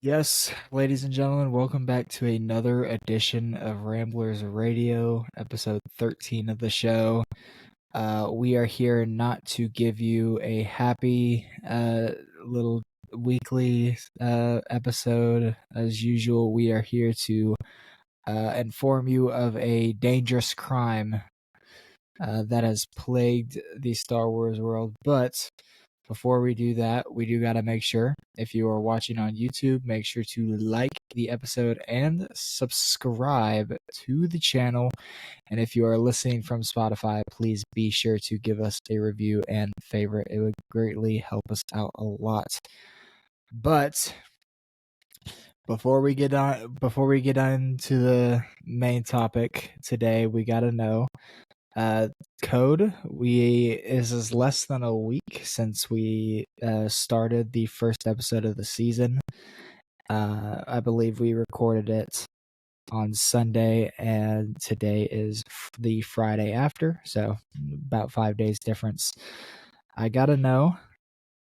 Yes, ladies and gentlemen, welcome back to another edition of Ramblers Radio, episode 13 of the show. We are here not to give you a happy little weekly episode. As usual, we are here to inform you of a dangerous crime that has plagued the Star Wars world. But before we do that, we do got to make sure, if you are watching on YouTube, make sure to like the episode and subscribe to the channel. And if you are listening from Spotify, please be sure to give us a review and favorite. It would greatly help us out a lot. But before we get on to the main topic today, we got to know code. This is less than a week since we started the first episode of the season. I believe we recorded it on Sunday, and today is the Friday after, so about 5 days difference. I gotta know,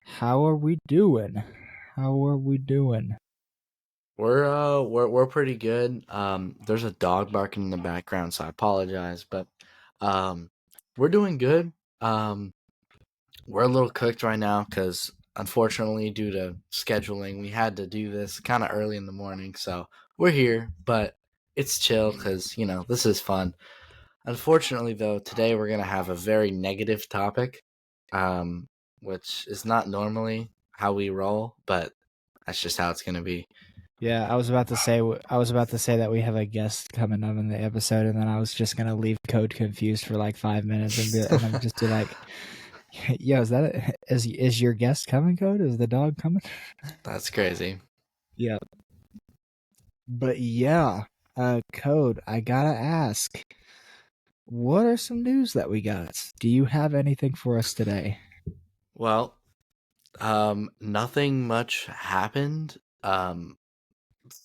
how are we doing? We're pretty good. There's a dog barking in the background, so I apologize, but um we're doing good. We're a little cooked right now because unfortunately, due to scheduling, we had to do this kind of early in the morning. So we're here, but it's chill because this is fun. Unfortunately, though, today we're gonna have a very negative topic, um, which is not normally how we roll, but that's just how it's gonna be. Yeah, I was about to say that we have a guest coming up in the episode, and then I was just gonna leave Code confused for like 5 minutes and then just be like, "Yo, is your guest coming, Code? Is the dog coming?" That's crazy. Yeah, but yeah, Code. I gotta ask, what are some news that we got? Do you have anything for us today? Well, nothing much happened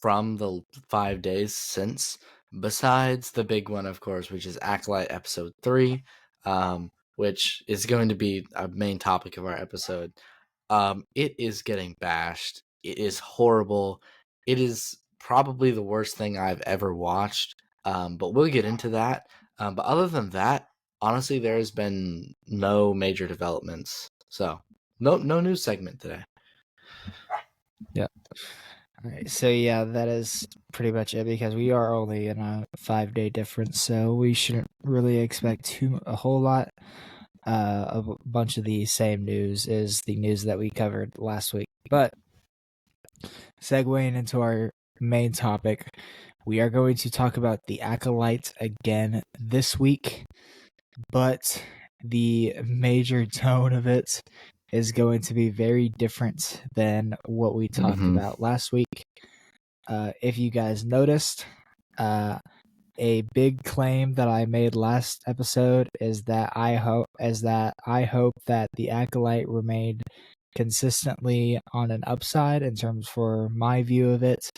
from the 5 days since, besides the big one, of course, which is Acolyte episode 3, which is going to be a main topic of our episode. It is getting bashed. It is horrible. It is probably the worst thing I've ever watched. But we'll get into that. But other than that, honestly, there has been no major developments. So no news segment today. Yeah. All right, so yeah, that is pretty much it because we are only in a 5 day difference, so we shouldn't really expect a whole lot. A bunch of the same news is the news that we covered last week. But segueing into our main topic, we are going to talk about the Acolyte again this week, but the major tone of it is going to be very different than what we talked about last week. If you guys noticed, a big claim that I made last episode is that I hope that the Acolyte remained consistently on an upside in terms for my view of it,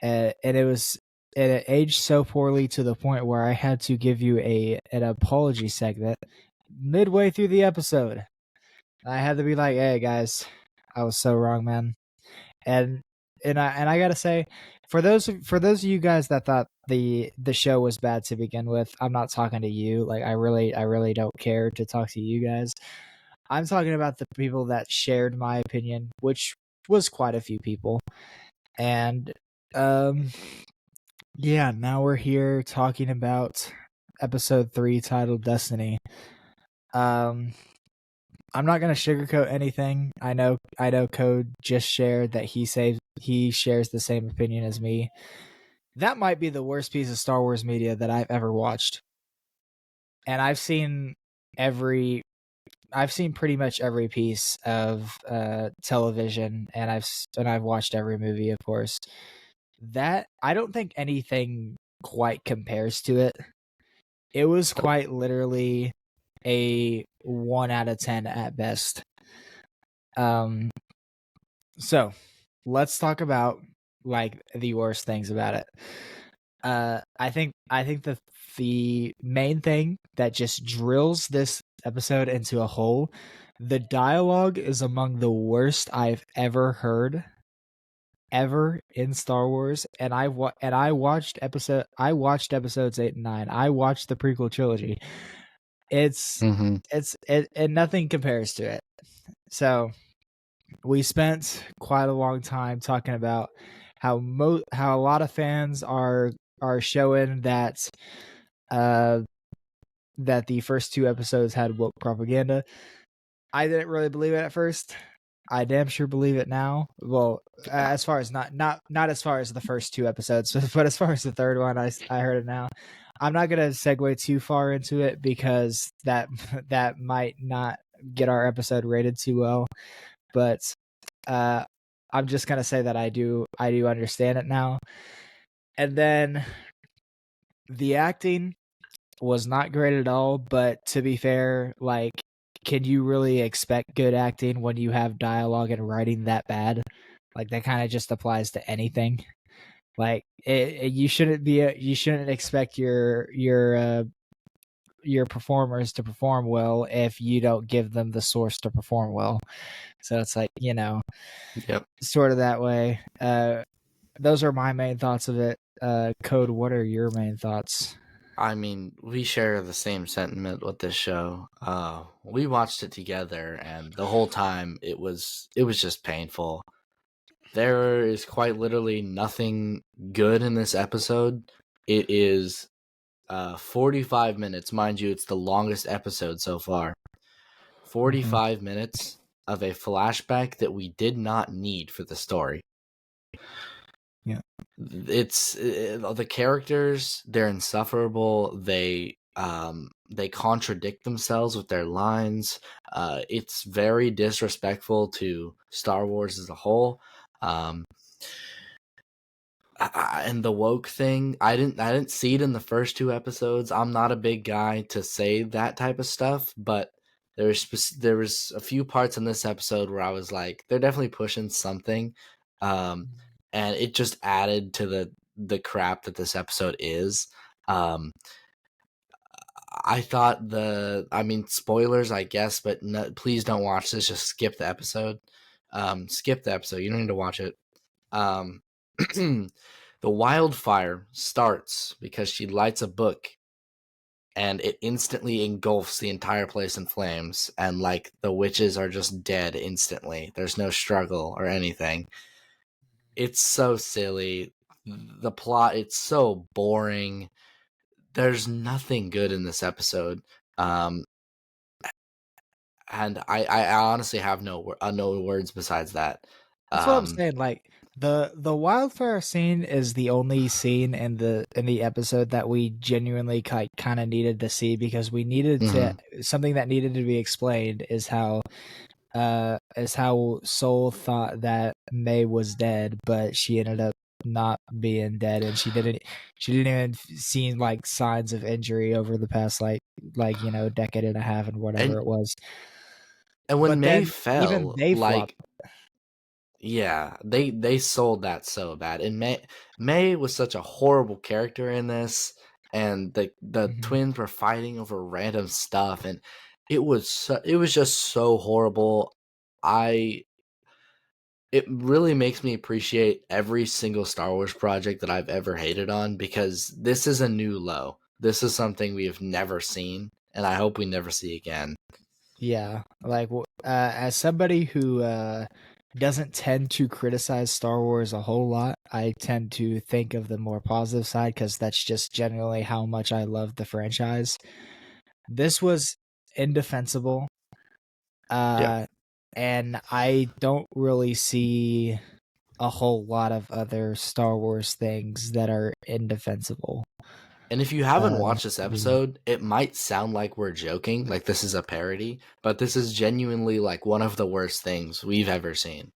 and it aged so poorly to the point where I had to give you an apology segment midway through the episode. I had to be like, "Hey guys, I was so wrong, man," and I gotta say, for those of you guys that thought the show was bad to begin with, I'm not talking to you. Like I really don't care to talk to you guys. I'm talking about the people that shared my opinion, which was quite a few people. And yeah, now we're here talking about episode 3 titled Destiny. I'm not gonna sugarcoat anything. I know Code just shared that he shares the same opinion as me. That might be the worst piece of Star Wars media that I've ever watched. And I've seen pretty much every piece of television, and I've watched every movie, of course. That I don't think anything quite compares to it. It was quite literally a 1 out of 10 at best. So let's talk about like the worst things about it. I think the main thing that just drills this episode into a hole, the dialogue is among the worst I've ever heard ever in Star Wars, and I watched episodes 8 and 9. I watched the prequel trilogy. It's Mm-hmm. and nothing compares to it. So we spent quite a long time talking about how a lot of fans are showing uh that the first two episodes had woke propaganda. I didn't really believe it at first. I damn sure believe it now. Well, as far as not as far as the first two episodes, but as far as the third one, I heard it now. I'm not gonna segue too far into it because that might not get our episode rated too well. But uh, I'm just gonna say that I do understand it now. And then the acting was not great at all, but to be fair, like, can you really expect good acting when you have dialogue and writing that bad? Like, that kind of just applies to anything. Like, you shouldn't expect your performers to perform well if you don't give them the source to perform well. So it's like, Yep. sort of that way. Those are my main thoughts of it. Code, what are your main thoughts? I mean, we share the same sentiment with this show. We watched it together, and the whole time it was just painful. There is quite literally nothing good in this episode. It is 45 minutes, mind you. It's the longest episode so far. Mm-hmm. 45 minutes of a flashback that we did not need for the story. Yeah. It's the characters, they're insufferable. They contradict themselves with their lines. It's very disrespectful to Star Wars as a whole. um and the woke thing, I didn't see it in the first two episodes. I'm not a big guy to say that type of stuff, but there was a few parts in this episode where I was like, they're definitely pushing something. um and it just added to the crap that this episode is. um I thought I mean, spoilers, I guess, but no, please don't watch this. Just skip the episode. Skip the episode. You don't need to watch it. um The wildfire starts because she lights a book, and it instantly engulfs the entire place in flames, and like the witches are just dead instantly. There's no struggle or anything. It's so silly. The plot, it's so boring. There's nothing good in this episode. Um and I honestly have no words besides that. That's what I'm Um saying. Like, the wildfire scene is the only scene in the episode that we genuinely kind of needed to see, because we needed to mhm. something that needed to be explained is how Soul thought that May was dead, but she ended up not being dead, and she didn't even see like signs of injury over the past decade and a half and whatever and it was. and when But May then even fell, they flopped. like, yeah, they sold that so bad. And May was such a horrible character in this, and the Mhm. twins were fighting over random stuff, and it was just so horrible. I It really makes me appreciate every single Star Wars project that I've ever hated on, because this is a new low. This is something we have never seen, and I hope we never see again. Yeah, like as somebody who doesn't tend to criticize Star Wars a whole lot, I tend to think of the more positive side because that's just generally how much I love the franchise. This was indefensible, Yeah. uh, and I don't really see a whole lot of other Star Wars things that are indefensible. And if you haven't Uh, watched this yeah, episode, it might sound like we're joking, like this is a parody, but this is genuinely like one of the worst things we've ever seen.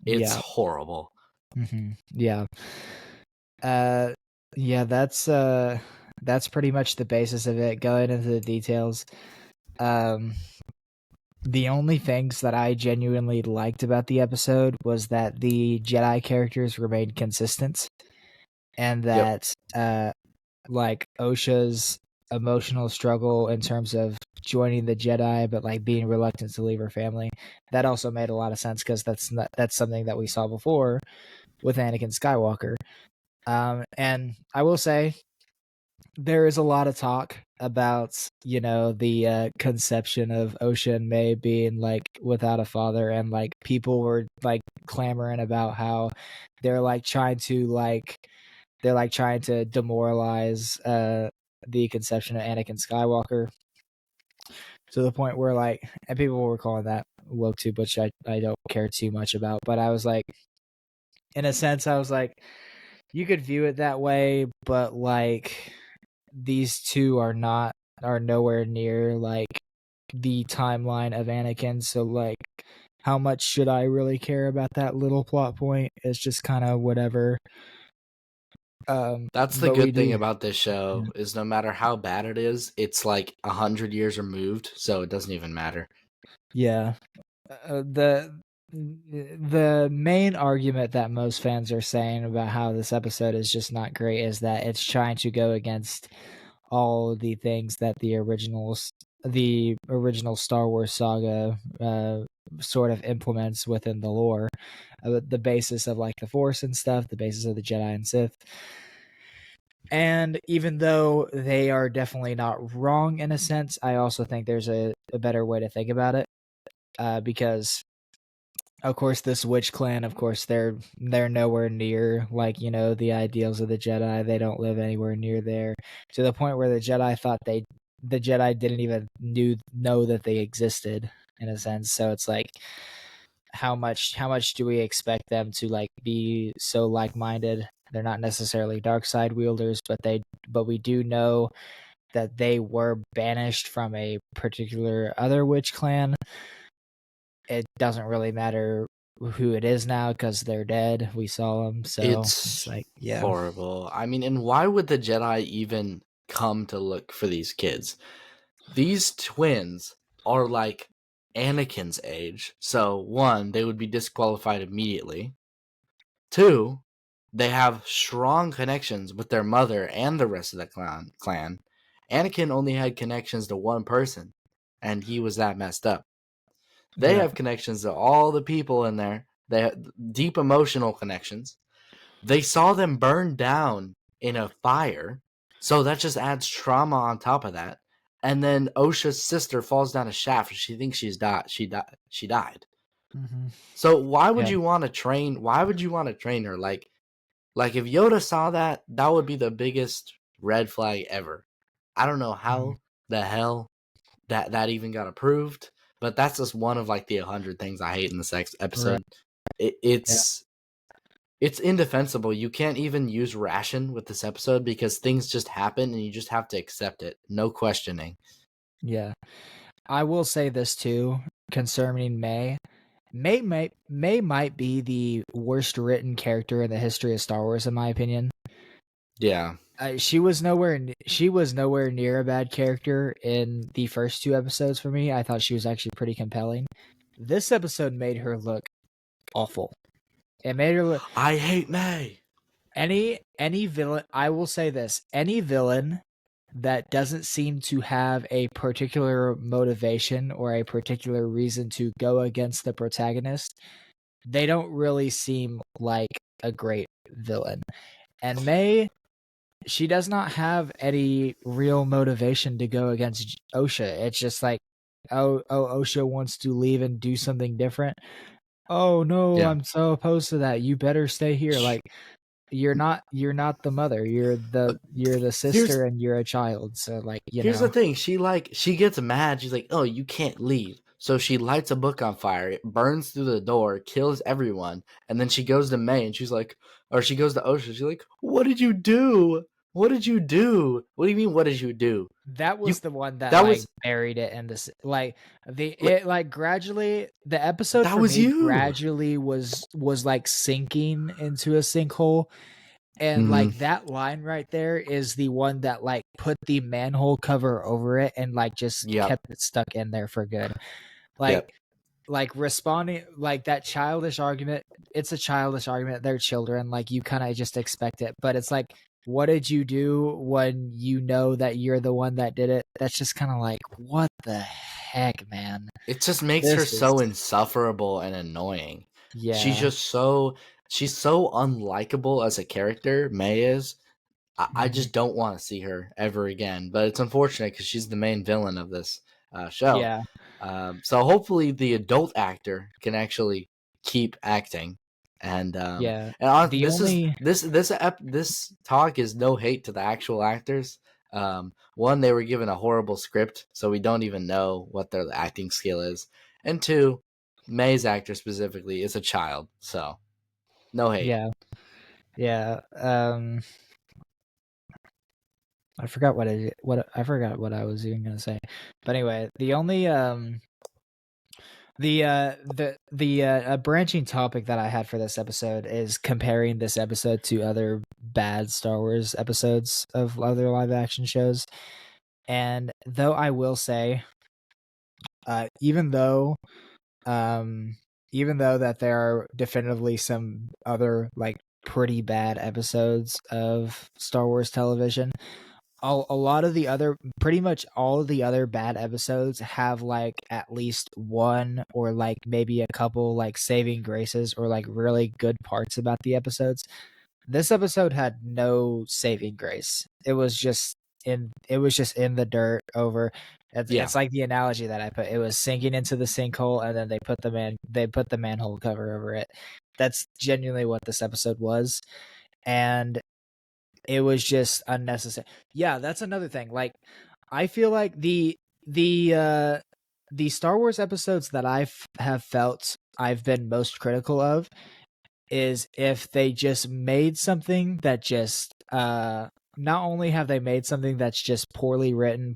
It's yeah, horrible. yeah. Uh, yeah, that's pretty much the basis of it. Going into the details, um, the only things that I genuinely liked about the episode was that the Jedi characters remained consistent, and Yep. that like Osha's emotional struggle in terms of joining the Jedi, but like being reluctant to leave her family, that also made a lot of sense because that's something that we saw before. with Anakin Skywalker. And I will say there is a lot of talk about the conception of Osha and May being like without a father, and like people were like clamoring about how they're like trying to demoralize the conception of Anakin Skywalker to the point where like, and people were calling that woke too, which I don't care too much about. But I was like, in a sense, I was like, you could view it that way, but like these two are nowhere near like the timeline of Anakin. So like, how much should I really care about that little plot point? It's just kind of whatever. That's the But we good thing do, about this yeah. show is no matter how bad it is, it's like 100 years removed, so it doesn't even matter. Yeah. The main argument that most fans are saying about how this episode is just not great is that it's trying to go against all the things that the original Star Wars saga sort of implements within the lore, the basis of like the Force and stuff, the basis of the Jedi and Sith. And even though they are definitely not wrong in a sense, I also think there's a better way to think about it, because of course this witch clan, of course they're nowhere near like the ideals of the Jedi. They don't live anywhere near there, to the point where the Jedi didn't even know that they existed in a sense. So it's like, how much do we expect them to like be so like-minded? They're not necessarily dark side wielders, but we do know that they were banished from a particular other witch clan. It doesn't really matter who it is now because they're dead. We saw them, so it's It's like, yeah, horrible. I mean, and why would the Jedi even come to look for these kids? These twins are like Anakin's age. So, one, they would be disqualified immediately. Two, they have strong connections with their mother and the rest of the clan. Anakin only had connections to one person, and he was that messed up. They yeah, have connections to all the people in there. They have deep emotional connections. They saw them burn down in a fire, so that just adds trauma on top of that. And then Osha's sister falls down a shaft. She thinks she's died. She died. hmm, So why would yeah, you want to train? Why would you want to train her? Like if Yoda saw that, that would be the biggest red flag ever. I don't know hmm, how the hell that even got approved, but that's just one of like the 100 things I hate in this right, episode. yeah, It's indefensible. You can't even use ration with this episode because things just happen and you just have to accept it. No questioning. yeah. I will say this too concerning May. May might be the worst written character in the history of Star Wars, in my opinion. Yeah. She was nowhere near a bad character in the first two episodes for me. I thought she was actually pretty compelling. This episode made her look awful. It made her look I hate May. any villain. I will say this: any villain that doesn't seem to have a particular motivation or a particular reason to go against the protagonist, they don't really seem like a great villain. And May, she does not have any real motivation to go against Osha. It's just like, Osha wants to leave and do something different. Oh no, Yeah. I'm so opposed to that. You better stay here. Like, you're not the mother. Uh, You're the here's sister and you're a child. So like, here's the thing. She gets mad. She's like, "Oh, you can't leave." So she lights a book on fire. It burns through the door, kills everyone, and then she goes to May and she's like, or she goes to Osha. She's like, "What did you do? What did you do? What do you mean? What did you do? that You was the one that that like was buried it in this, like, like like gradually the episode that for was me you." gradually was like sinking into a sinkhole. And Mm-hmm. like that line right there is the one that like put the manhole cover over it and like just Yep. kept it stuck in there for good. Like Yep. responding like that childish argument, it's a childish argument. They're children, like you kind of just expect it. But it's like, what did you do when you know that you're the one that did it? That's just kind of like, what the heck, man? It just makes her This is, so insufferable and annoying. She's yeah, just so she's so unlikable as a character. May is. I Mhm. just don't want to see her ever again. But it's unfortunate because she's the main villain of this show. Yeah, So hopefully the adult actor can actually keep acting. And yeah. The this is only this talk is no hate to the actual actors. One, they were given a horrible script, so we don't even know what their acting skill is. And two, May's actor specifically is a child, so no hate. yeah, yeah. I forgot what I was even gonna say. But anyway, the only the branching topic that I had for this episode is comparing this episode to other bad Star Wars episodes of other live action shows. And though I will say, uh, even though um even though that there are definitively some other like pretty bad episodes of Star Wars television, a lot of the other pretty much all of the other bad episodes have like at least one or like maybe a couple like saving graces or like really good parts about the episodes. This episode had no saving grace. It was just in the dirt over. Yeah. It's like the analogy that I put. It was sinking into the sinkhole, and then they put the manhole cover over it. That's genuinely what this episode was, and it was just unnecessary. Yeah, that's another thing. Like, I feel like the Star Wars episodes that have felt I've been most critical of is if they just made something that just not only have they made something that's just poorly written,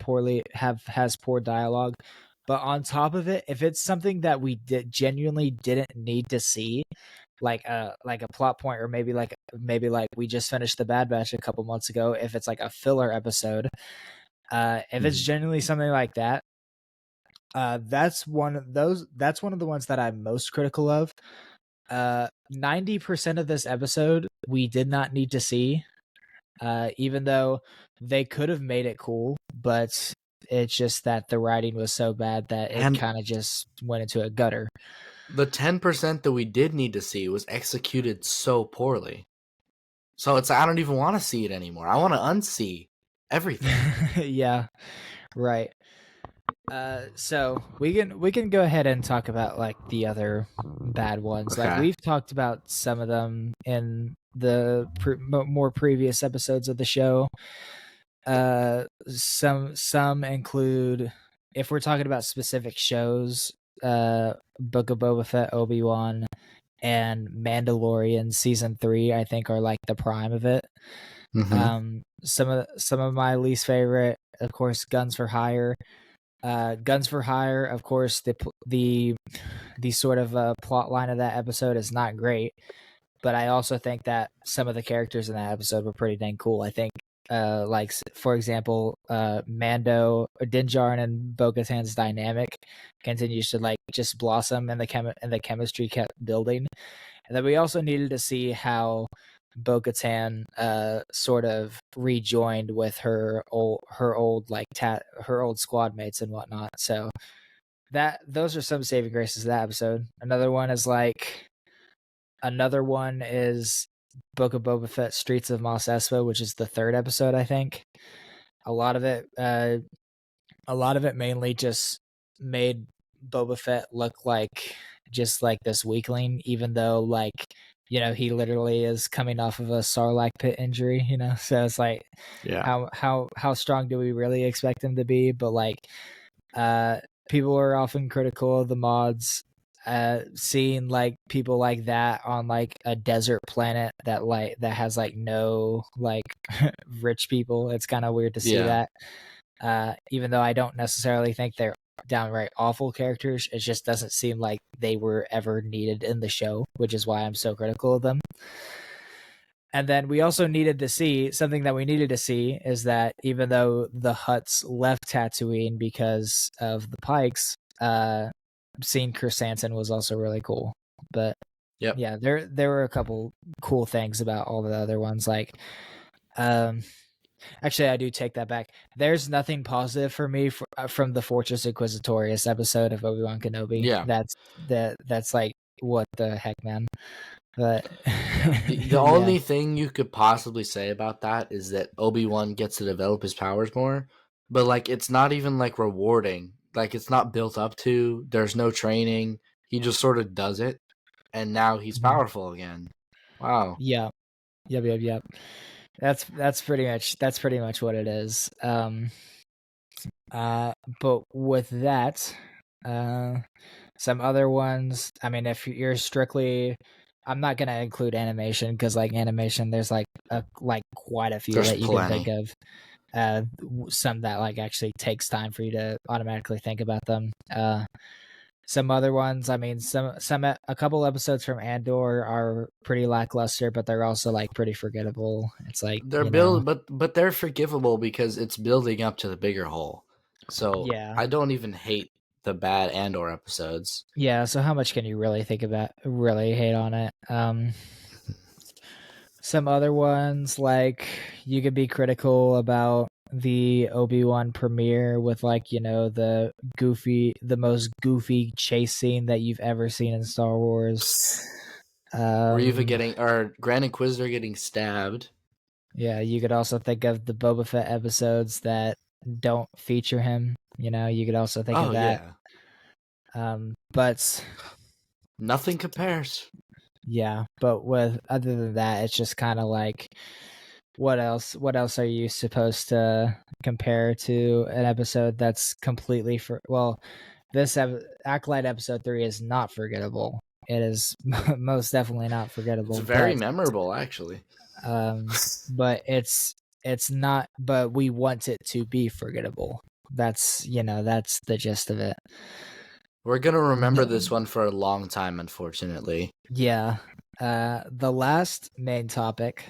has poor dialogue, but on top of it, if it's something that we genuinely didn't need to see, like a plot point, or maybe like we just finished the Bad Batch a couple months ago, if it's like a filler episode, if it's Mhm. genuinely something like that, that's one of the ones that I'm most critical of. 90% of this episode we did not need to see, even though they could have made it cool, but it's just that the writing was so bad that it And kind of just went into a gutter. the 10% that we did need to see was executed so poorly. So it's I don't even want to see it anymore. I want to unsee everything. Yeah, right. So we can go ahead and talk about like the other bad ones. Like Okay. we've talked about some of them in the more previous episodes of the show. Some include, if we're talking about specific shows, Book of Boba Fett, Obi-Wan, and Mandalorian season 3, I think are like the prime of it. Mm-hmm. Some of my least favorite, of course, Guns for Hire. Guns for Hire, of course, the sort of plot line of that episode is not great, but I also think that some of the characters in that episode were pretty dang cool. I think, like for example, Mando, Din Djarin, and Bo-Katan's dynamic continues to like just blossom, and the chemistry kept building. And then we also needed to see how Bo-Katan sort of rejoined with her old her old squad mates and whatnot. So those are some saving graces of that episode. Another one is Book of Boba Fett Streets of Mos Espa, which is the third episode, I think. A lot of it mainly just made Boba Fett look like just like this weakling, even though like he literally is coming off of a Sarlacc pit injury. So it's like Yeah. how strong do we really expect him to be? But like, uh, people are often critical of the mods. Seeing like people like that on like a desert planet that has like no like rich people, it's kind of weird to see Yeah. that. Even though I don't necessarily think they're downright awful characters, it just doesn't seem like they were ever needed in the show, which is why I'm so critical of them. And then we also needed to see something that we needed to see is that even though the Hutts left Tatooine because of the Pikes, seeing Chrysanthemum was also really cool. But Yep. yeah, there were a couple cool things about all the other ones. Like, um, actually, I do take that back. There's nothing positive for me from the Fortress Inquisitorius episode of Obi-Wan Kenobi. Yeah. That's like what the heck, man. But Yeah. The yeah, only thing you could possibly say about that is that Obi-Wan gets to develop his powers more, but like it's not even like rewarding. Like it's not built up to. There's no training. He just sort of does it and now he's mhm. powerful again. Wow. Yeah, yep. That's pretty much what it is. Uh, but with that, uh, some other ones. I mean, if you're strictly, I'm not gonna include animation because like animation, there's like quite a few There's that you can think plenty. of. Some that like actually takes time for you to automatically think about them. Some other ones, I mean, a couple episodes from Andor are pretty lackluster, but they're also like pretty forgettable. It's like They're build but they're forgivable because it's building up to the bigger whole. So yeah, I don't even hate the bad Andor episodes. yeah. So how much can you really hate on it? Some other ones like you could be critical about the Obi-Wan premiere with like the most goofy chase scene that you've ever seen in Star Wars. Psst. Reva Um, getting or Grand Inquisitor getting stabbed. yeah, you could also think of the Boba Fett episodes that don't feature him. You could also think of Oh that. yeah. But Nothing compares. yeah, but with other than that, it's just kind of like what else? What else are you supposed to compare to an episode that's completely for? Well, Acolyte episode 3 is not forgettable. It is most definitely not It's forgettable, very memorable actually. um, but it's not. But we want it to be forgettable. That's the gist of it. We're gonna remember this one for a long time, unfortunately. Yeah. The last main topic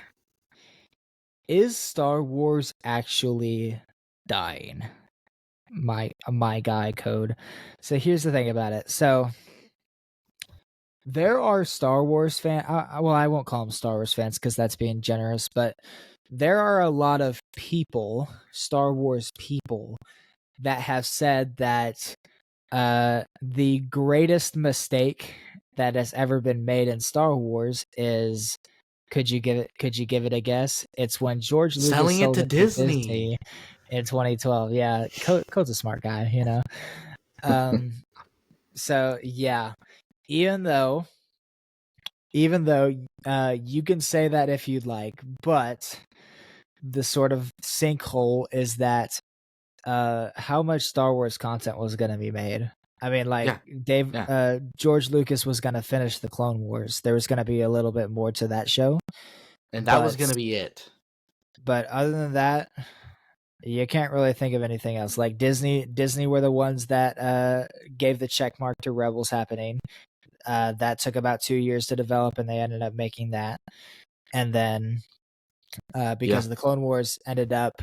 is Star Wars actually dying? My guy code. So here's the thing about it. So there are Star Wars fans. Well, I won't call them Star Wars fans because that's being generous, but there are a lot of people, Star Wars people, that have said that the greatest mistake that has ever been made in Star Wars is could you give it a guess? It's when George Lucas Selling it sold to it to Disney. Disney in 2012. Yeah, Code's a smart guy. Um so yeah, even though even though you can say that if you'd like, but the sort of sinkhole is that how much Star Wars content was going to be made. I mean, like Yeah, yeah. George Lucas was going to finish the Clone Wars. There was going to be a little bit more to that show, And that was but gonna be it. other than that, you can't really think of anything else. Like Disney were the ones that gave the check mark to Rebels happening. That took about 2 years to develop, and they ended up making that. And then Yeah. because the Clone Wars ended up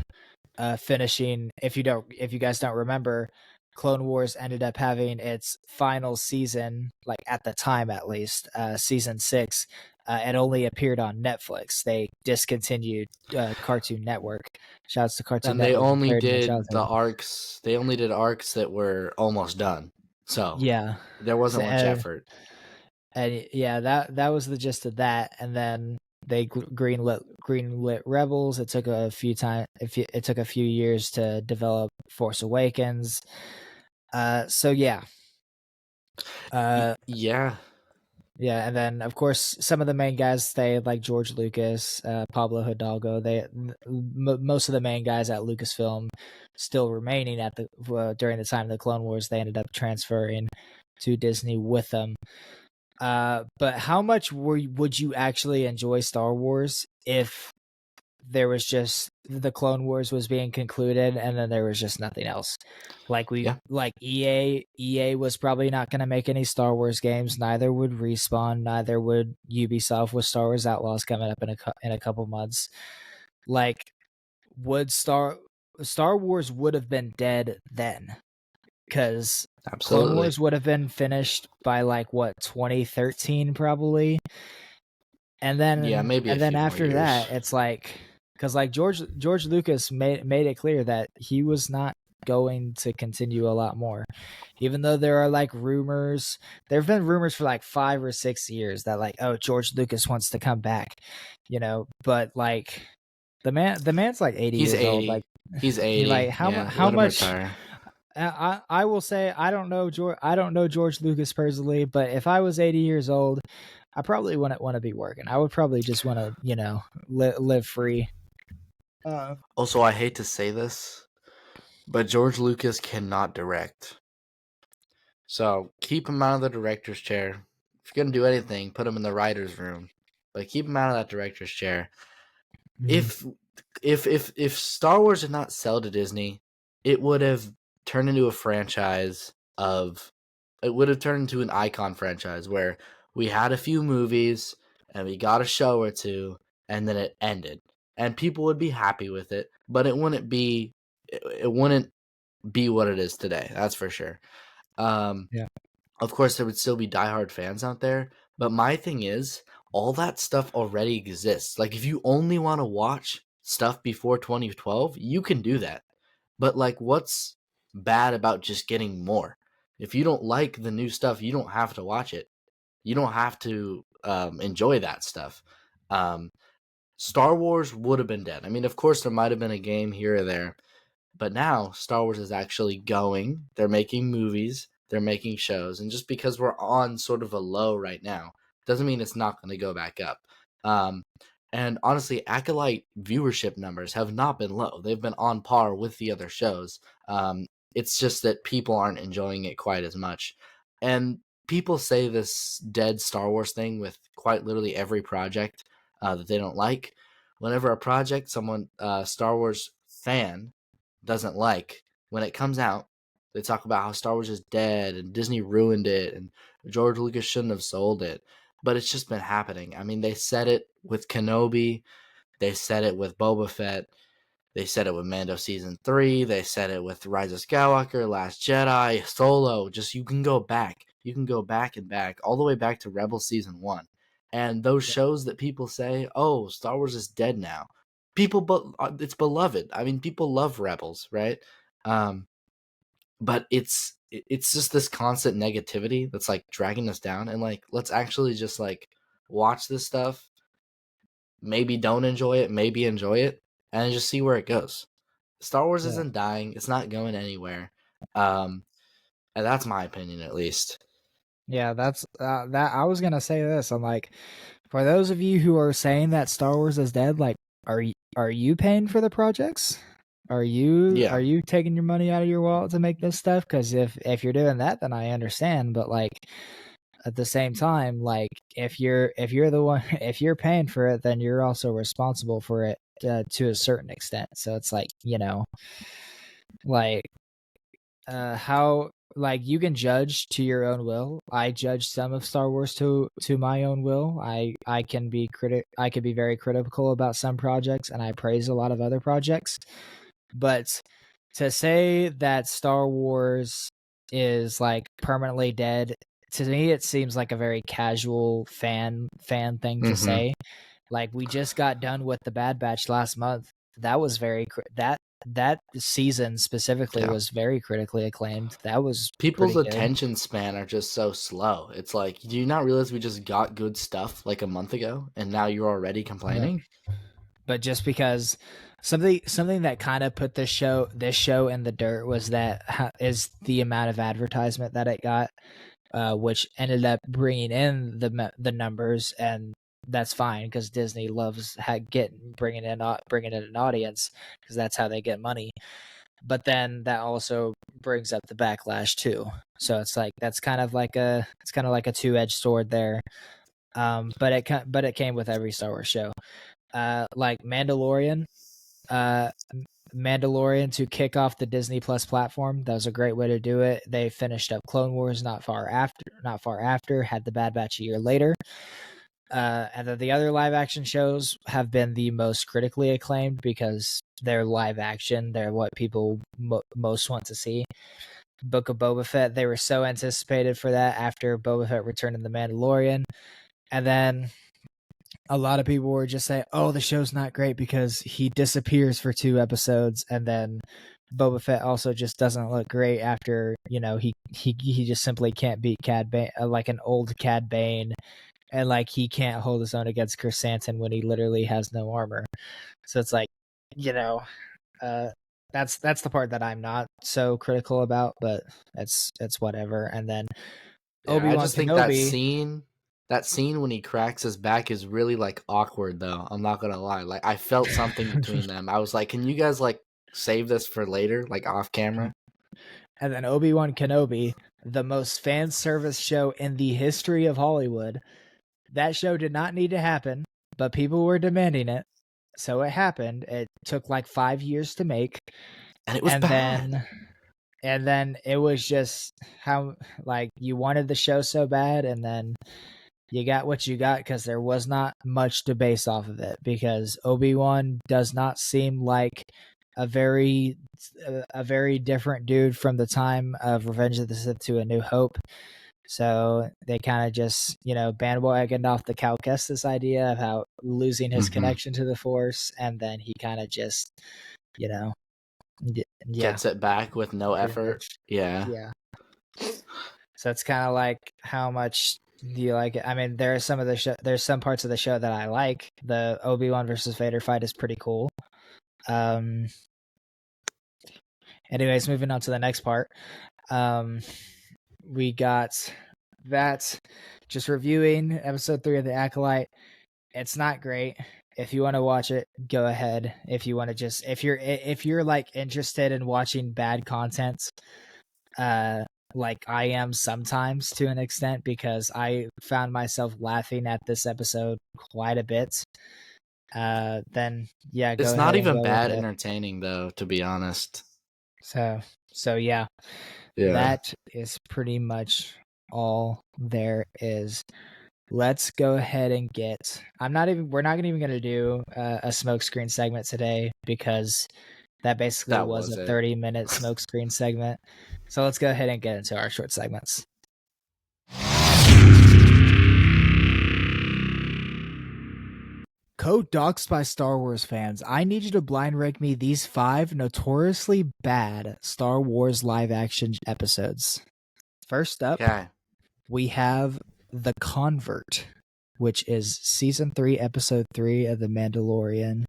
finishing. If you guys don't remember, Clone Wars ended up having its final season, like at the time at least, season 6. It only appeared on Netflix. They discontinued Cartoon Network. Shouts to Cartoon And they Network for only carrying my did the childhood. arcs. They only did arcs that were almost done. So Yeah. there So, wasn't much effort. and yeah, that was the gist of that. And then they greenlit Rebels. It took a few time. It took a few years to develop Force Awakens. So yeah, uh, Yeah. yeah, and then of course some of the main guys stayed, like George Lucas, Pablo Hidalgo. Most of the main guys at Lucasfilm still remaining at the during the time of the Clone Wars. They ended up transferring to Disney with them. But how much would you actually enjoy Star Wars if there was just the Clone Wars was being concluded and then there was just nothing else? Yeah. Like EA was probably not going to make any Star Wars games. Neither would Respawn. Neither would Ubisoft with Star Wars Outlaws coming up in a couple months. Like, would Star Wars would have been dead then, because Clone Absolutely. Wars would have been finished by like what 2013 probably, Yeah, maybe a and then few more after years. that it's like, because like George Lucas made it clear that he was not going to continue a lot more. Even though there are like rumors, there have been rumors for like 5 or 6 years that like, oh, George Lucas wants to come back, but like the man's like 80 He's years old. Like, 80. He's you like 80. Yeah, how let him much retire. I will say I don't know George Lucas personally, but if I was 80 years old, I probably wouldn't want to be working. I would probably just want to, live free. Uh, Also, I hate to say this, but George Lucas cannot direct. So keep him out of the director's chair. If you're gonna do anything, put him in the writer's room. But keep him out of that director's chair. mm, If if Star Wars did not sell to Disney, it would have turned into a franchise of it would have turned into an icon franchise where we had a few movies and we got a show or two and then it ended. And people would be happy with it, but it wouldn't be what it is today. That's for sure. Um yeah, of course, there would still be diehard fans out there, but my thing is, all that stuff already exists. Like, if you only want to watch stuff before 2012, you can do that. But, like, what's bad about just getting more? If you don't like the new stuff, you don't have to watch it. You don't have to enjoy that stuff. Um, Star Wars would have been dead. I mean, of course, there might have been a game here or there, but now Star Wars is actually going. They're making movies, they're making shows, and just because we're on sort of a low right now doesn't mean it's not going to go back up. Um, and honestly, Acolyte viewership numbers have not been low. They've been on par with the other shows. It's just that people aren't enjoying it quite as much. And people say this dead Star Wars thing with quite literally every project that they don't like. Whenever a project, someone, Star Wars fan, doesn't like, when it comes out, they talk about how Star Wars is dead and Disney ruined it and George Lucas shouldn't have sold it. But it's just been happening. I mean, they said it with Kenobi, they said it with Boba Fett, they said it with Mando season 3, they said it with Rise of Skywalker, Last Jedi, Solo. Just you can go back. You can go back and back, all the way back to Rebel season 1. And those yeah, shows that people say, "Oh, Star Wars is dead now." People but it's beloved. I mean, people love Rebels, right? Um but it's just this constant negativity that's like dragging us down, and like let's actually just like watch this stuff, maybe don't enjoy it, maybe enjoy it, and just see where it goes. Star Wars yeah. isn't dying, it's not going anywhere. um and that's my opinion, at least. Yeah, that's that. I was gonna say this. I'm like, for those of you who are saying that Star Wars is dead, like, are you paying for the projects? Are Yeah. you taking your money out of your wallet to make this stuff? Because if you're doing that, then I understand. But like at the same time, like if you're the one if you're paying for it, then you're also responsible for it to a certain extent. So it's like like how like you can judge to your own will. I judge some of Star Wars to my own will. I can be very critical about some projects and I praise a lot of other projects. But to say that Star Wars is like permanently dead, to me it seems like a very casual fan thing to Mm-hmm. say. Like, we just got done with the Bad Batch last month. That was that season specifically Yeah. was very critically acclaimed. That was People's pretty good. attention span are just so slow. It's like, do you not realize we just got good stuff like a month ago and now you're already Yeah. complaining? But just because something that kind of put this show in the dirt was that is the amount of advertisement that it got, which ended up bringing in the numbers, and that's fine because Disney loves bringing in an audience because that's how they get money. But then that also brings up the backlash too. So it's like that's kind of like a two-edged sword there. But it came with every Star Wars show. Like uh Mandalorian to kick off the Disney Plus platform. That was a great way to do it. They finished up Clone Wars not far after, had the Bad Batch a year later. And then the other live action shows have been the most critically acclaimed because they're live action. They're what people most want to see. Book of Boba Fett, they were so anticipated for that after Boba Fett returned in The Mandalorian. And then a lot of people were just saying, "Oh, the show's not great because he disappears for 2 episodes and then Boba Fett also just doesn't look great after he just simply can't beat Cad Bane, like an old Cad Bane, and like he can't hold his own against Chris Santon when he literally has no armor. So it's like, you know, uh, that's the part that I'm not so critical about, but it's whatever. And then Yeah, I Obi-Wan just think that Kenobi. scene when he cracks his back is really like awkward though. I'm not gonna lie. Like I felt something between them. I was like, can you guys like save this for later, like off camera? And then Obi-Wan Kenobi, the most fan service show in the history of Hollywood. That show did not need to happen, but people were demanding it. So it happened. It took like 5 years to make. And it was And bad. then it was just how, like, you wanted the show so bad, and then you got what you got because there was not much to base off of it, because Obi-Wan does not seem like a very different dude from the time of Revenge of the Sith to A New Hope. So they kind of just, bandwagoned off the Cal Kestis idea of how losing his Mm-hmm. connection to the Force, and then he kind of just, you know, yeah, Gets it back with no pretty effort. much, Yeah. yeah. So it's kind of like, how much do you like it? I mean, there's some parts of the show that I like. The Obi-Wan versus Vader fight is pretty cool. Anyways, moving on to the next part. We got that, just reviewing episode 3 of The Acolyte. It's not great. If you want to watch it, go ahead. If you want to just, if you're like interested in watching bad content, like I am sometimes to an extent, because I found myself laughing at this episode quite a bit, then yeah, go It's ahead not and even go with bad it. entertaining though, to be honest. So yeah, Yeah. that is pretty much all there is. Let's go ahead and get. We're not even going to do a smokescreen segment today, because that basically That was was a it. 30-minute smokescreen segment. So let's go ahead and get into our short segments. Code Doxed by Star Wars fans. I need you to blind rank me these 5 notoriously bad Star Wars live action episodes. First up, Okay. we have The Convert, which is season 3, episode 3 of The Mandalorian,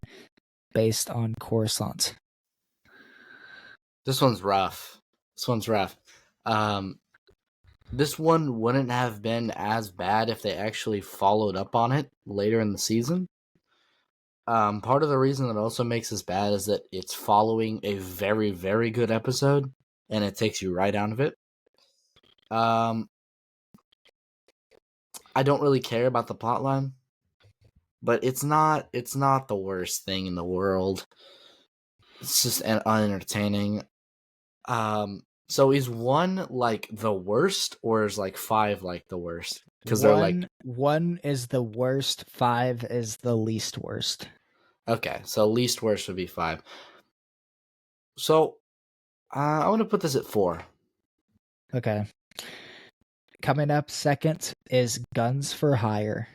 based on Coruscant. This one's rough. This one's rough. Um, this one wouldn't have been as bad if they actually followed up on it later in the season. Part of the reason that also makes this bad is that it's following a very, very good episode, and it takes you right out of it. I don't really care about the plotline, but it's not the worst thing in the world. It's just unentertaining. So is 1 like the worst, or is like 5 like the worst? Because they're like, One is the worst, 5 is the least worst. okay, so least worst would be 5. So I'm gonna put this at 4. Okay. Coming up second is Guns for Hire.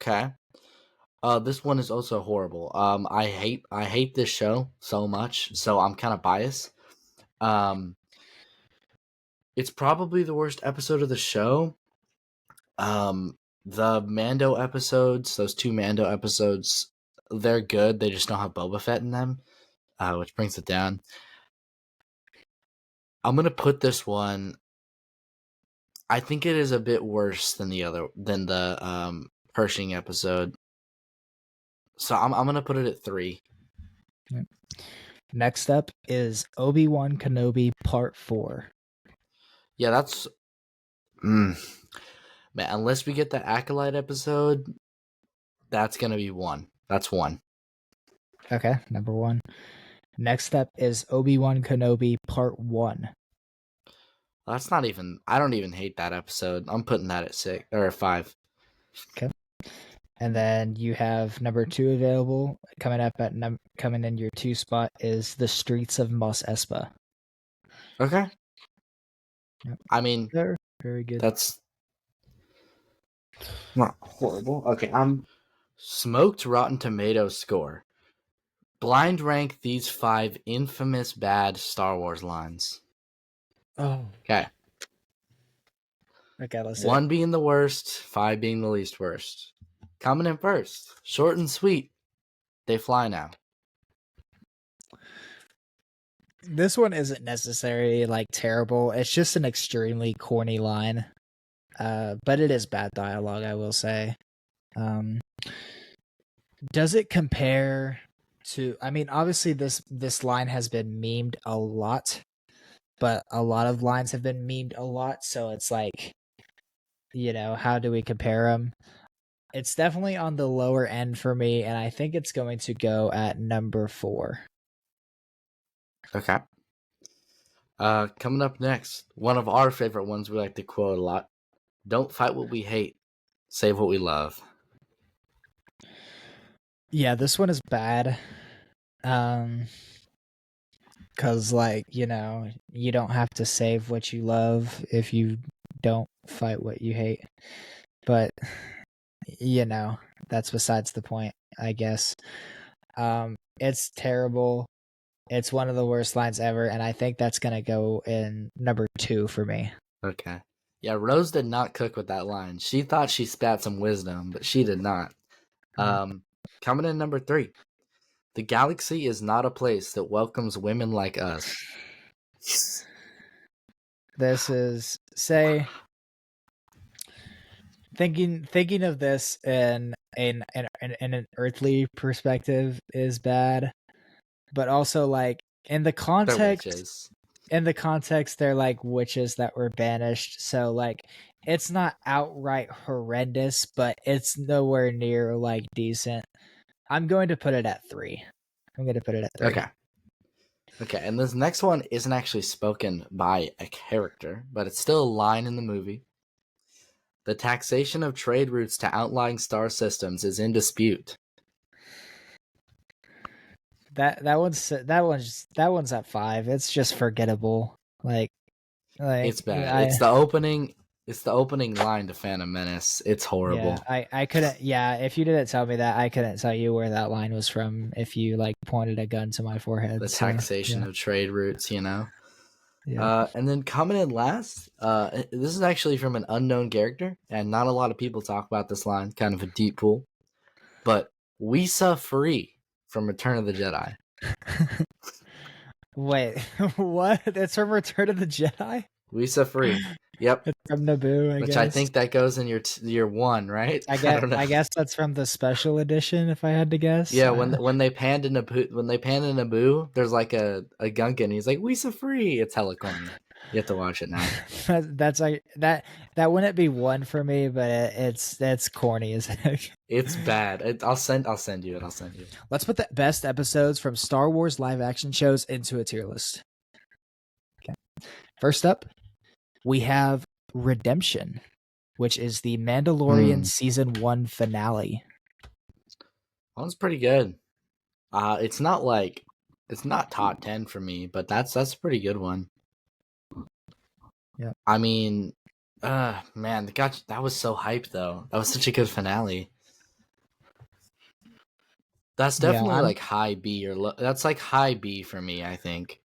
Okay. This one is also horrible. I hate this show so much, so I'm kind of biased. Um, it's probably the worst episode of the show. The Mando episodes, those 2 Mando episodes, they're good. They just don't have Boba Fett in them, which brings it down. I'm gonna put this one. I think it is a bit worse than the Pershing episode. So I'm gonna put it at 3. Next up is Obi-Wan Kenobi Part 4. Yeah, that's man. Unless we get the Acolyte episode, that's gonna be 1. That's 1. Okay, number 1. Next up is Obi-Wan Kenobi Part 1. That's not even. I don't even hate that episode. I'm putting that at 6 or 5. Okay. And then you have number 2 available. Coming in your 2 spot is The Streets of Mos Espa. Okay. Yep. I mean, Very, very good. that's not horrible. Okay, I'm smoked Rotten Tomatoes score. Blind rank these 5 infamous bad Star Wars lines. Oh. Okay. Okay, let's do it. 1 being the worst, 5 being the least worst. Coming in first. Short and sweet. They fly now. This one isn't necessarily like terrible. It's just an extremely corny line. But it is bad dialogue, I will say. Does it compare to, I mean, obviously this line has been memed a lot, but a lot of lines have been memed a lot, so it's like, how do we compare them? It's definitely on the lower end for me, and I think it's going to go at number 4. Okay. Coming up next, one of our favorite ones we like to quote a lot. Don't fight what we hate, save what we love. Yeah, this one is bad. Cause like, you don't have to save what you love if you don't fight what you hate. But that's besides the point, I guess. It's terrible. It's one of the worst lines ever, and I think that's gonna go in number 2 for me. Okay. Yeah, Rose did not cook with that line. She thought she spat some wisdom, but she did not. Yeah. Coming in number 3. The galaxy is not a place that welcomes women like us. This is say thinking of this in an earthly perspective is bad, but also like in the They're context witches. they're like witches that were banished, so like it's not outright horrendous, but it's nowhere near like decent. I'm going to put it at 3. Okay. Okay, and this next one isn't actually spoken by a character, but it's still a line in the movie. The taxation of trade routes to outlying star systems is in dispute. That one's at 5. It's just forgettable. It's bad. I It's the opening line to Phantom Menace. It's yeah, horrible. I couldn't, yeah, if you didn't tell me that, I couldn't tell you where that line was from if you like pointed a gun to my forehead. The So taxation yeah. of trade routes, you know. Yeah. And then coming in last, this is actually from an unknown character, and not a lot of people talk about this line. Kind of a deep pool, but we saw free from Return of the Jedi. Wait, what? It's from Return of the Jedi? We saw free. Yep. It's from Naboo, I Which I guess. think that goes in your 1, right? I I guess don't know. I guess that's from the special edition, if I had to guess. Yeah, when they panned in Naboo, there's like a Gungan. He's like, "We so free." It's hella corny. You have to watch it now. that's like that wouldn't be 1 for me, but that's corny as heck. It's bad. I'll send you it. I'll send you. Let's put the best episodes from Star Wars live action shows into a tier list. Okay. First up, we have Redemption, which is the Mandalorian season 1 finale. That one's pretty good. It's not top 10 for me, but that's a pretty good one. Yeah. I mean, man, that was so hyped though. That was such a good finale. That's definitely like high B or that's like high B for me, I think.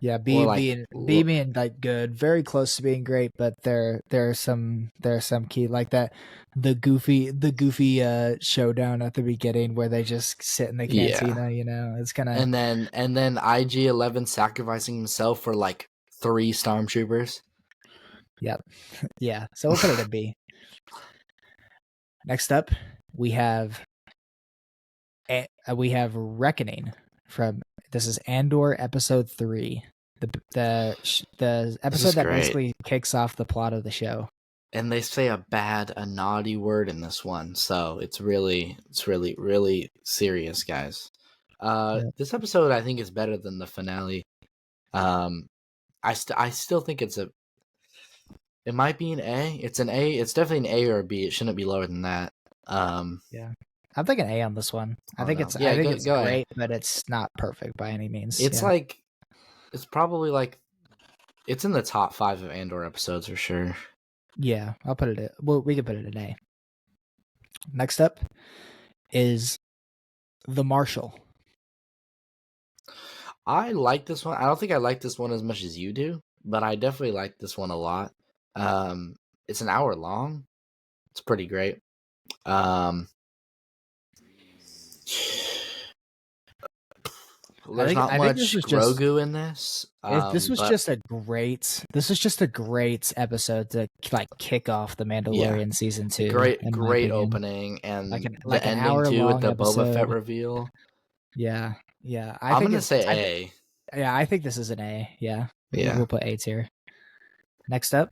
Yeah, Or B like being like good, very close to being great, but there's some key like that the goofy showdown at the beginning where they just sit in the yeah. cantina, it's kind of And then IG-11 sacrificing himself for like 3 stormtroopers. yeah. So we'll put it at B. Next up, we have Reckoning from this is Andor episode 3. The episode that great. basically kicks off the plot of the show. And they say a naughty word in this one, so it's really serious, guys. This episode I think is better than the finale. I still think it might be an A. It's an A. It's definitely an A or a B. It shouldn't be lower than that. Yeah, I'm thinking A on this one. I think it's go great, A. but it's not perfect by any means. It's like it's probably like it's in the top 5 of Andor episodes for sure. Yeah, I'll put it. Well, we can put it in A. Next up is The Marshal. I like this one. I don't think I like this one as much as you do, but I definitely like this one a lot. Um, it's an hour long. It's pretty great. Um, there's not I think this much was just Grogu in this, this was but just a great episode to like kick off the yeah, Mandalorian season a 2, great in my great opinion. opening and the Like an ending hour too with long the Boba Fett episode. reveal. Yeah, yeah. I'm gonna say I think this is an A. Yeah, A. Yeah. we'll put A tier. Next up,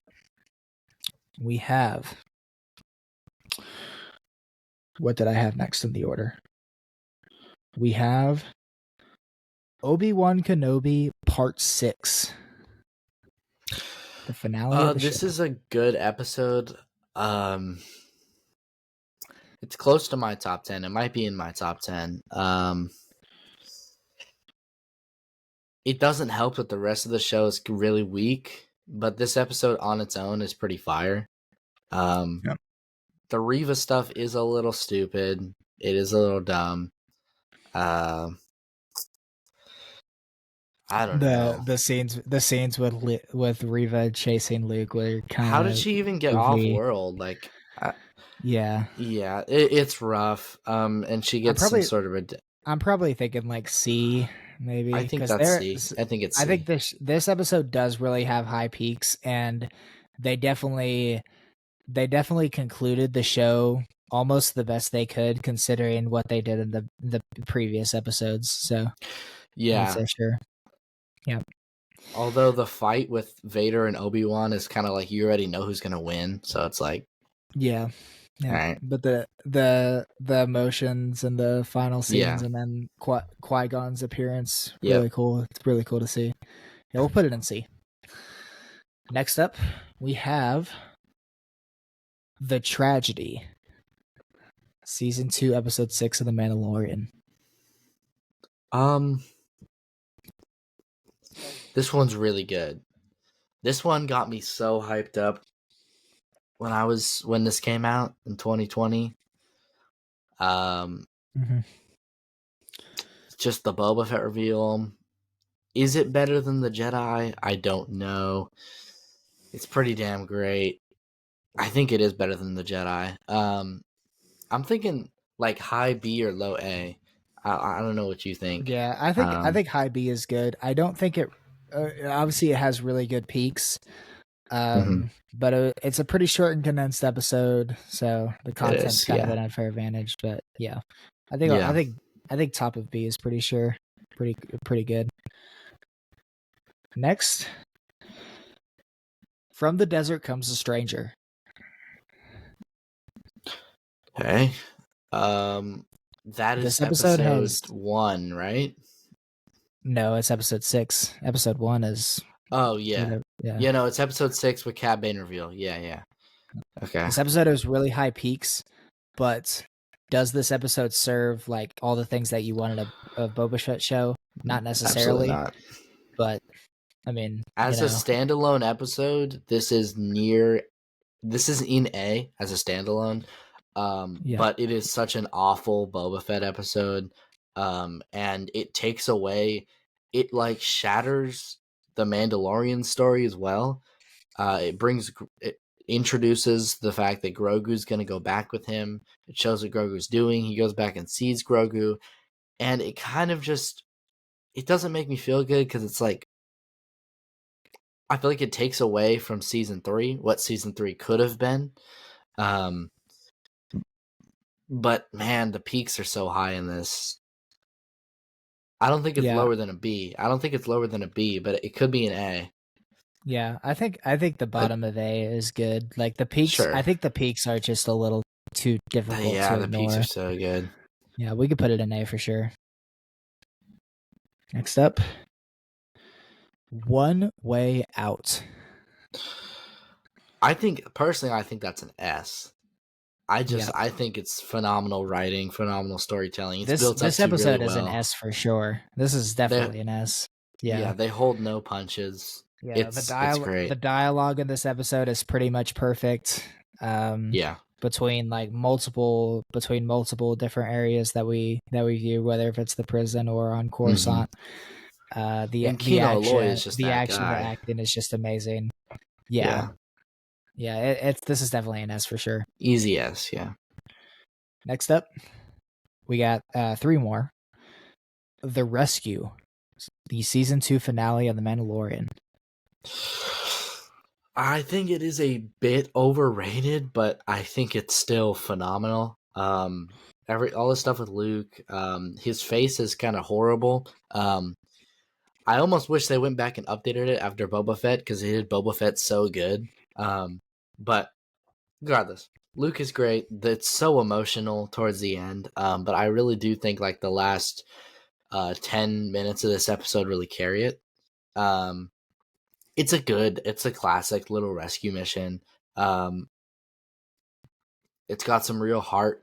we have, what did I have next in the order? We have Obi-Wan Kenobi Part 6, the finale of the show. This is a good episode. Um, it's close to my top 10. It might be in my top 10. It doesn't help that the rest of the show is really weak, but this episode on its own is pretty fire. Yep. The Reva stuff is a little stupid. It is a little dumb. I don't know. The scenes with Reva chasing Luke were How kind did of she even get off goofy. world? Like, Yeah, yeah, it's rough. And she I'm gets some probably sort of I'm probably thinking like C, maybe, I think because that's C. I think it's I C. think this episode does really have high peaks, and they definitely concluded the show almost the best they could, considering what they did in the previous episodes. So I would Yeah. say sure. Yeah. Although the fight with Vader and Obi-Wan is kind of like you already know who's gonna win, so it's like, Yeah. Yeah. all right, But the emotions and the final yeah, scenes, and then Qui-Gon's appearance, yep. really cool. It's really cool to see. Yeah, we'll put it in C. Next up, we have The Tragedy, Season 2, Episode 6 of The Mandalorian. This one's really good. This one got me so hyped up when this came out in 2020. Mm-hmm. Just the Boba Fett reveal. Is it better than the Jedi? I don't know. It's pretty damn great. I think it is better than the Jedi. I'm thinking like high B or low A. I don't know what you think. Yeah, I think high B is good. I don't think it. Obviously, it has really good peaks. Mhm. But it's a pretty short and condensed episode, so the It content's is, kind of yeah, an unfair advantage. But yeah, yeah. I think top of B is pretty sure, pretty good. Next, From the Desert Comes a Stranger. Okay. That is This episode has episode 1, right? no, it's episode 6. Episode 1 is Oh yeah, whatever. Yeah. yeah. No, it's episode 6 with Cad Bane reveal. Yeah, yeah. Okay. This episode has really high peaks, but does this episode serve like all the things that you wanted a Boba Fett show? Not Absolutely necessarily, not. but I mean, As a standalone episode, this is in A as a standalone. yeah, But it is such an awful Boba Fett episode. And it takes away, it like shatters the Mandalorian story as well. It introduces the fact that Grogu's going to go back with him. It shows what Grogu's doing. He goes back and sees Grogu, and it kind of just, it doesn't make me feel good because it's like, I feel like it takes away from season 3, what season 3 could have been. But man, the peaks are so high in this. I don't think it's yeah, lower than a B. I don't think it's lower than a B, but it could be an A. yeah. I think the But bottom of A is good. Like the peaks, I sure. think the peaks are just a little too difficult Yeah, to the peaks are ignore. so good. Yeah, we could put it in A for sure. Next up, One Way Out. I think that's an S. I think it's phenomenal writing, phenomenal storytelling. It's built up This to really episode is an well. S for sure. This is definitely an S. Yeah. They hold no punches. Yeah, It's great. the dialogue in this episode is pretty much perfect. Yeah. Between multiple different areas that we view, whether if it's the prison or on Coruscant. The And Kino Aloy action, is just the that action, the guy. acting is just amazing. Yeah, Yeah, yeah. It's this is definitely an S for sure. easy S. Yeah. Next up, we got three more. The Rescue, the season 2 finale of The Mandalorian. I think it is a bit overrated, but I think it's still phenomenal. All the stuff with Luke, his face is kind of horrible. I almost wish they went back and updated it after Boba Fett because they did Boba Fett so good. But regardless, Luke is great. It's so emotional towards the end. But I really do think like the last 10 minutes of this episode really carry it. Um, it's a classic little rescue mission. Um, it's got some real heart.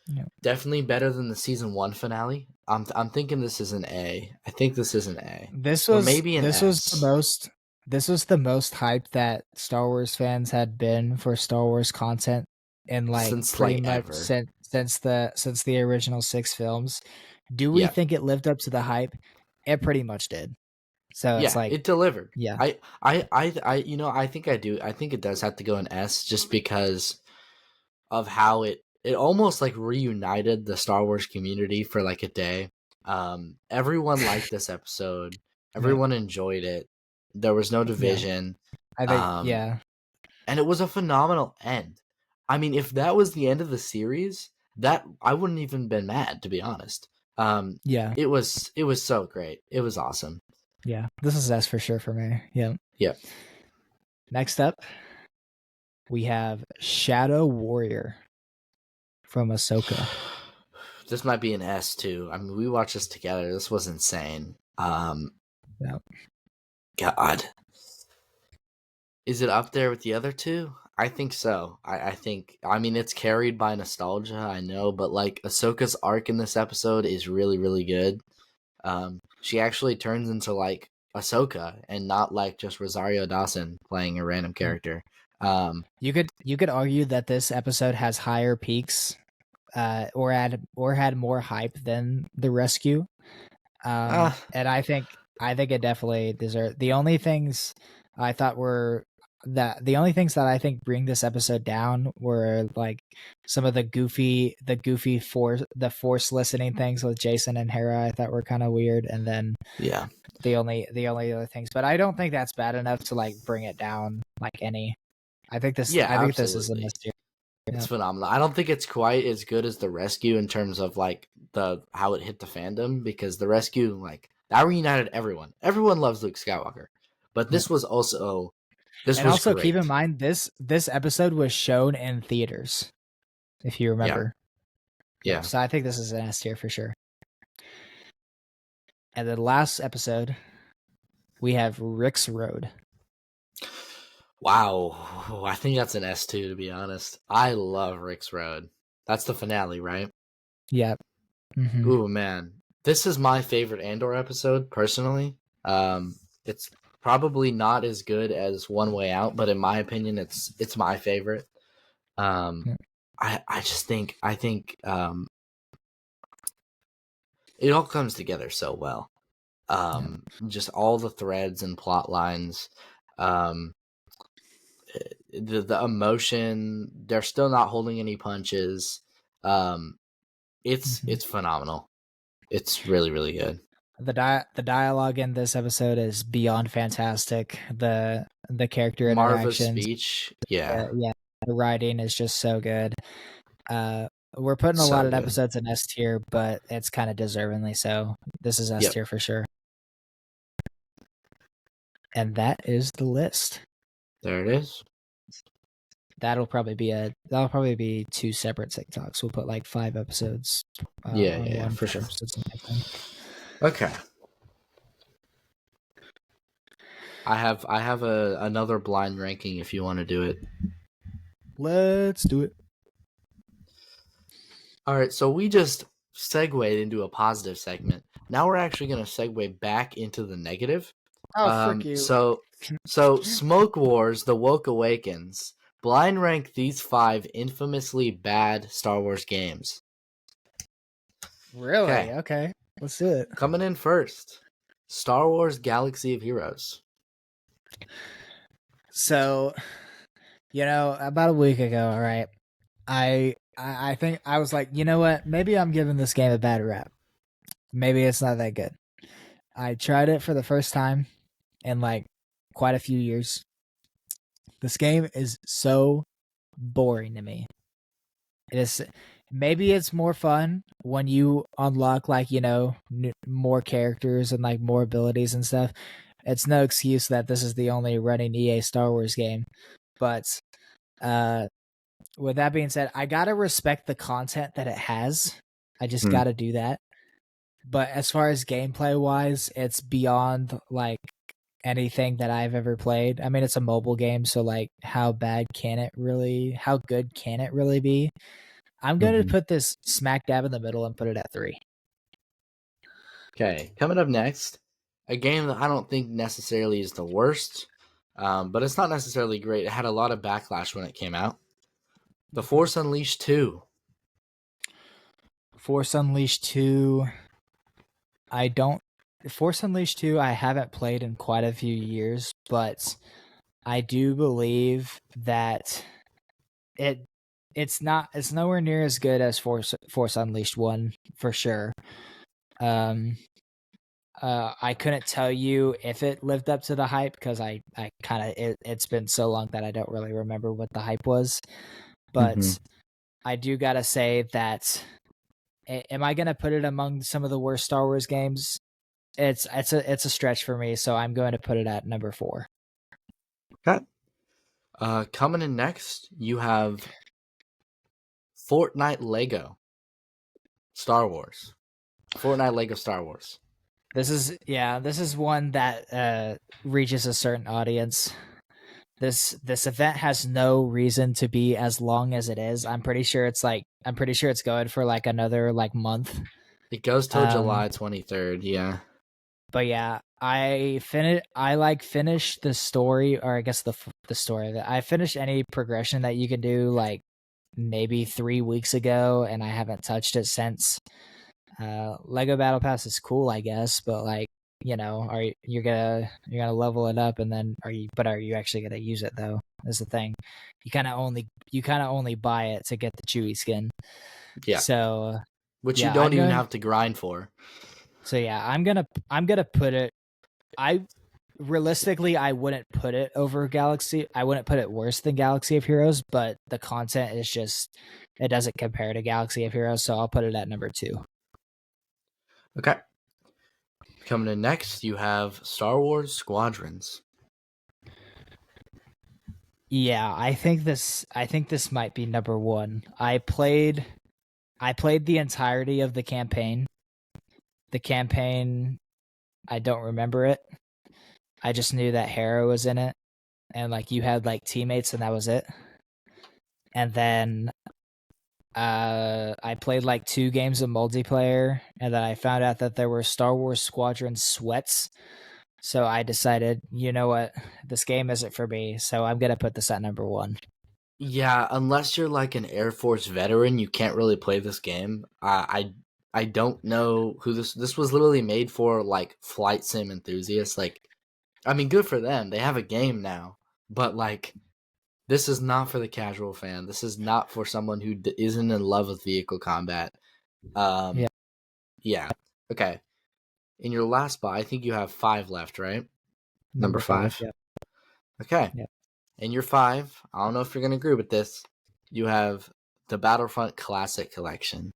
Yeah. Definitely better than the season 1 finale. I'm thinking this is an A. I think this is an A, or maybe an This was the S most hype that Star Wars fans had been for Star Wars content in like since pretty like much ever. since the original 6 films. Do we Yeah, think it lived up to the hype? It pretty much did. So it's yeah, like, it delivered. yeah, I think I do. I think it does have to go an S just because of how it almost like reunited the Star Wars community for like a day. Everyone liked this episode. yeah, Everyone enjoyed it. There was no yeah. division. I think, Um, yeah, and it was a phenomenal end. I mean, if that was the end of the series, that I wouldn't even been mad to be honest. yeah, It was so great. It was awesome. yeah. This is S for sure for me. Yeah. Yeah. Next up, we have Shadow Warrior from Ahsoka. This might be an S too. I mean, we watched this together. This was insane. Yeah. God, is it up there with the other two? I think so. I think. I mean, it's carried by nostalgia. I know, but like Ahsoka's arc in this episode is really, really good. She actually turns into like Ahsoka and not like just Rosario Dawson playing a random character. Um, You could argue that this episode has higher peaks, or had more hype than the rescue. uh, And I think it definitely deserved. The only things that I think bring this episode down were like some of the goofy force listening things with Jason and Hera. I thought were kind of weird, and then yeah, the only other things. But I don't think that's bad enough to like bring it down like any. yeah, I think this is a absolutely. mystery. It's Yeah. phenomenal. I don't think it's quite as good as the rescue in terms of like the how it hit the fandom because the rescue like that reunited everyone. Everyone loves Luke Skywalker, but Yeah. this And was also keep in great. mind this episode was shown in theaters, if you Yeah, remember. Yep. yeah. So I think this is an S tier for sure. And the last episode, we have Rick's Road. Wow, I think that's an S two to be honest. I love Rick's Road. That's the finale, right? Yep. Mm-hmm. Ooh man, this is my favorite Andor episode personally. It's probably not as good as One Way Out, but in my opinion, it's my favorite. Um, Yep. I think it all comes together so well. Yep. Just all the threads and plot lines, um, the emotion. They're still not holding any punches. Um, Mm-hmm. it's phenomenal. It's really really good. The dialogue in this episode is beyond fantastic. The character Marva's interactions, speech, yeah, yeah, the writing is just so good. Uh, we're putting a lot so of good. episodes in S tier, but it's kind of deservingly so. This is S Yep, tier for sure. And that is the list. there it is. That'll probably be two separate TikToks. We'll put like 5 episodes Yeah, on yeah, yeah, one, for 5 sure. episodes on the other. Okay, I have another blind ranking if you want to do it. Let's do it. All right, so we just segued into a positive segment. Now we're actually going to segue back into the negative. Oh, frick Um, you. so so Smoke Wars: The Woke Awakens. Blind rank these 5 infamously bad Star Wars games. Really? Okay, Okay. Let's do it. Coming in first, Star Wars Galaxy of Heroes. So, about a week ago, right? I think I was like, you know what? Maybe I'm giving this game a bad rap. Maybe it's not that good. I tried it for the first time in like quite a few years. This game is so boring to me. It is. Maybe it's more fun when you unlock like more characters and like more abilities and stuff. It's no excuse that this is the only running EA Star Wars game, but uh, with that being said, I gotta respect the content that it has. I just Hmm. gotta do that. But as far as gameplay wise, it's beyond like anything that I've ever played. I mean, it's a mobile game, so like, how bad can it really? How good can it really be? I'm going to Mm-hmm. put this smack dab in the middle and put it at 3. Okay, coming up next, a game that I don't think necessarily is the worst, but it's not necessarily great. It had a lot of backlash when it came out. The Force Unleashed 2. Force Unleashed 2. I don't. Force Unleashed 2, I haven't played in quite a few years, but I do believe that it it's nowhere near as good as Force Unleashed 1 for sure. Um I couldn't tell you if it lived up to the hype because I kind of it's been so long that I don't really remember what the hype was. Mm-hmm. But I do gotta say that am I gonna put it among some of the worst Star Wars games? It's a stretch for me, so I'm going to put it at number 4. Okay. Coming in next, you have Fortnite Lego Star Wars. Fortnite Lego Star Wars. This is one that reaches a certain audience. This event has no reason to be as long as it is. I'm pretty sure it's going for like another like month. It goes till Um July 23rd. Yeah. but yeah, I finished the story, or I guess the story that I finished any progression that you could do like maybe 3 weeks ago, and I haven't touched it since. Lego Battle Pass is cool, I guess, but like, are you're gonna level it up, and then are you actually gonna use it though? Is the thing. You kind of only buy it to get the Chewy skin. Yeah. So Which you yeah, don't even have to grind for. I'm gonna put it. I realistically, I wouldn't put it over Galaxy. I wouldn't put it worse than Galaxy of Heroes, but the content is just it doesn't compare to Galaxy of Heroes, so I'll put it at number 2. Okay. Coming in next, you have Star Wars Squadrons. Yeah, I think this might be number 1. I played the entirety of the campaign. The campaign, I don't remember it. I just knew that Hera was in it, and like you had like teammates, and that was it. And then I played like 2 games of multiplayer, and then I found out that there were Star Wars Squadron sweats. So I decided, you know what, this game isn't for me. So I'm gonna put this at number 1. Yeah, unless you're like an Air Force veteran, you can't really play this game. I don't know who this was literally made for like flight sim enthusiasts. Like, I mean, good for them. They have a game now, but like this is not for the casual fan. This is not for someone who isn't in love with vehicle combat. Yeah, Um, yeah. Okay. In your last spot, I think you have 5 left, right? Number number 5. 5. Yeah, Okay. yeah, In your 5, I don't know if you're gonna agree with this. You have the Battlefront Classic Collection.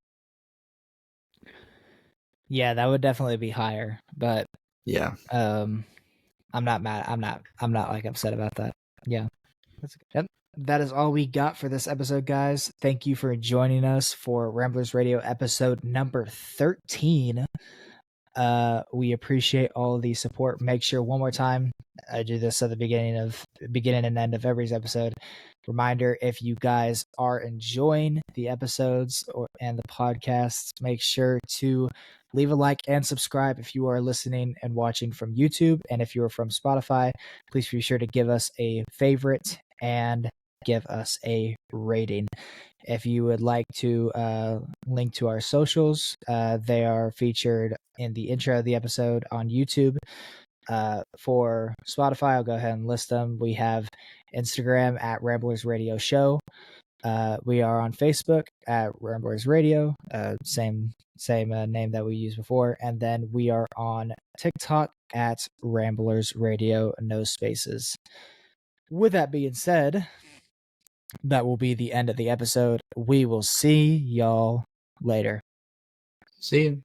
yeah. That would definitely be higher, but Yeah. um, I'm not mad. I'm not like upset about that. Yeah. Yep. That is all we got for this episode, guys. Thank you for joining us for Ramblers Radio episode number 13. We appreciate all the support. Make sure one more time, I do this at the beginning and end of every episode. Reminder: if you guys are enjoying the episodes and the podcasts, make sure to leave a like and subscribe if you are listening and watching from YouTube, and if you are from Spotify, please be sure to give us a favorite and give us a rating. If you would like to link to our socials, they are featured in the intro of the episode on YouTube. For Spotify, I'll go ahead and list them. We have Instagram at Ramblers Radio Show. We are on Facebook at Ramblers Radio, same name that we used before, and then we are on TikTok at Ramblers Radio, no spaces. With that being said, that will be the end of the episode. We will see y'all later. See you.